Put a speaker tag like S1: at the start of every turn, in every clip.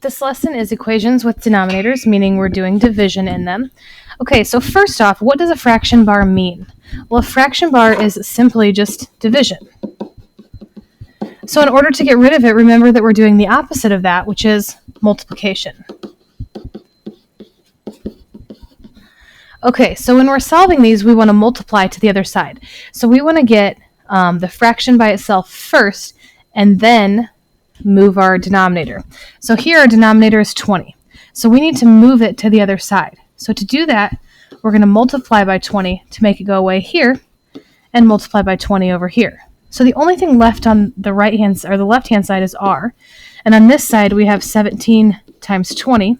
S1: This lesson is equations with denominators, meaning we're doing division in them. Okay, so first off, what does a fraction bar mean? Well, a fraction bar is simply just division. So in order to get rid of it, remember that we're doing the opposite of that, which is multiplication. Okay, so when we're solving these, we want to multiply to the other side. So we want to get the fraction by itself first, and then move our denominator. So here our denominator is 20. So we need to move it to the other side. So to do that, we're going to multiply by 20 to make it go away here, and multiply by 20 over here. So the only thing left on the right-hand or the left-hand side is r, and on this side we have 17 times 20.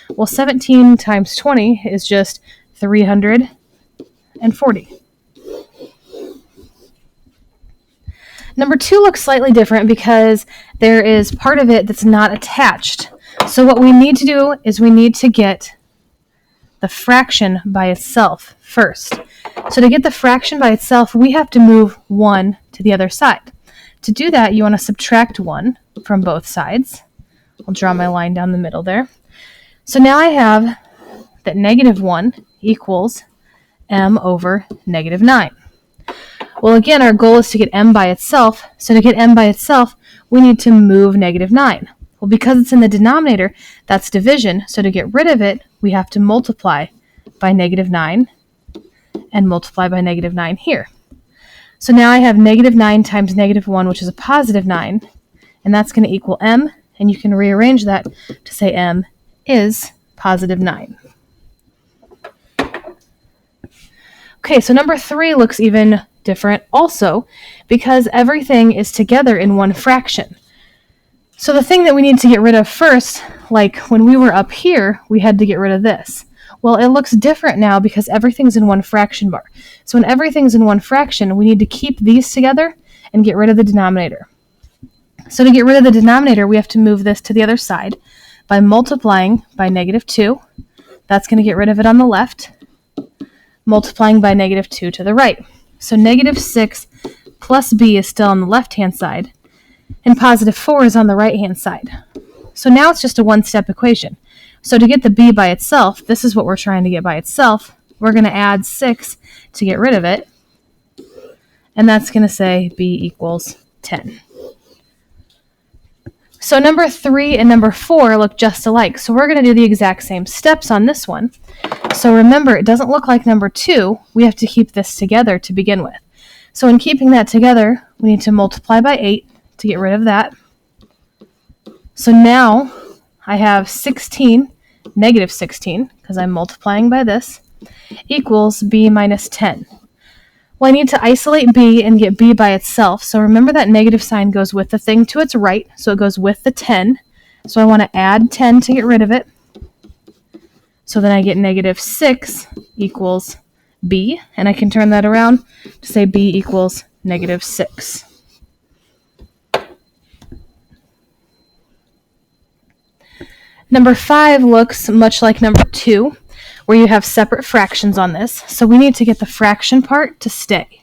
S1: Well, 17 times 20 is just 340. Number 2 looks slightly different because there is part of it that's not attached. So what we need to do is we need to get the fraction by itself first. So to get the fraction by itself, we have to move 1 to the other side. To do that, you want to subtract 1 from both sides. I'll draw my line down the middle there. So now I have that negative 1 equals m over negative 9. Well, again, our goal is to get m by itself. So to get m by itself, we need to move negative 9. Well, because it's in the denominator, that's division. So to get rid of it, we have to multiply by negative 9 and multiply by negative 9 here. So now I have negative 9 times negative 1, which is a positive 9, and that's going to equal m, and you can rearrange that to say m is positive 9. Okay, so number 3 looks even different also because everything is together in one fraction. So the thing that we need to get rid of first, like when we were up here, we had to get rid of this. Well, it looks different now because everything's in one fraction bar. So when everything's in one fraction, we need to keep these together and get rid of the denominator. So to get rid of the denominator, we have to move this to the other side by multiplying by negative 2. That's going to get rid of it on the left. Multiplying by negative 2 to the right. So negative 6 plus b is still on the left-hand side, and positive 4 is on the right-hand side. So now it's just a one-step equation. So to get the b by itself, this is what we're trying to get by itself. We're going to add 6 to get rid of it, and that's going to say b equals 10. So number 3 and number 4 look just alike. So we're going to do the exact same steps on this one. So remember, it doesn't look like number 2. We have to keep this together to begin with. So in keeping that together, we need to multiply by 8 to get rid of that. So now I have 16, negative 16, because I'm multiplying by this, equals b minus 10. Well, I need to isolate b and get b by itself. So remember that negative sign goes with the thing to its right, so it goes with the 10. So I want to add 10 to get rid of it. So then I get negative 6 equals b, and I can turn that around to say b equals negative 6. Number 5 looks much like number 2, where you have separate fractions on this. So we need to get the fraction part to stay.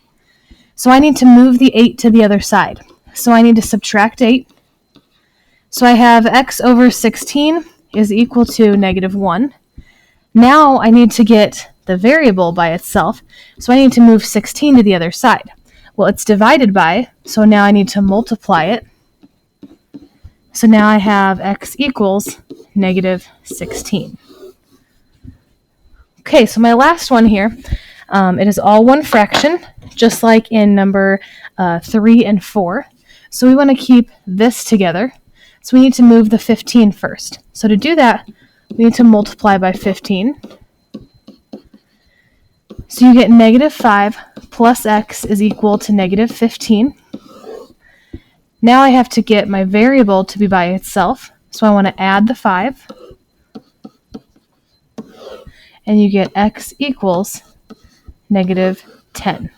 S1: So I need to move the 8 to the other side. So I need to subtract 8. So I have x over 16 is equal to negative 1. Now I need to get the variable by itself, so I need to move 16 to the other side. Well, it's divided by, so now I need to multiply it. So now I have x equals negative 16. Okay, so my last one here, it is all one fraction, just like in number 3 and 4. So we want to keep this together, so we need to move the 15 first. So to do that, we need to multiply by 15. So you get negative 5 plus x is equal to negative 15. Now I have to get my variable to be by itself. So I want to add the 5. And you get x equals negative 10.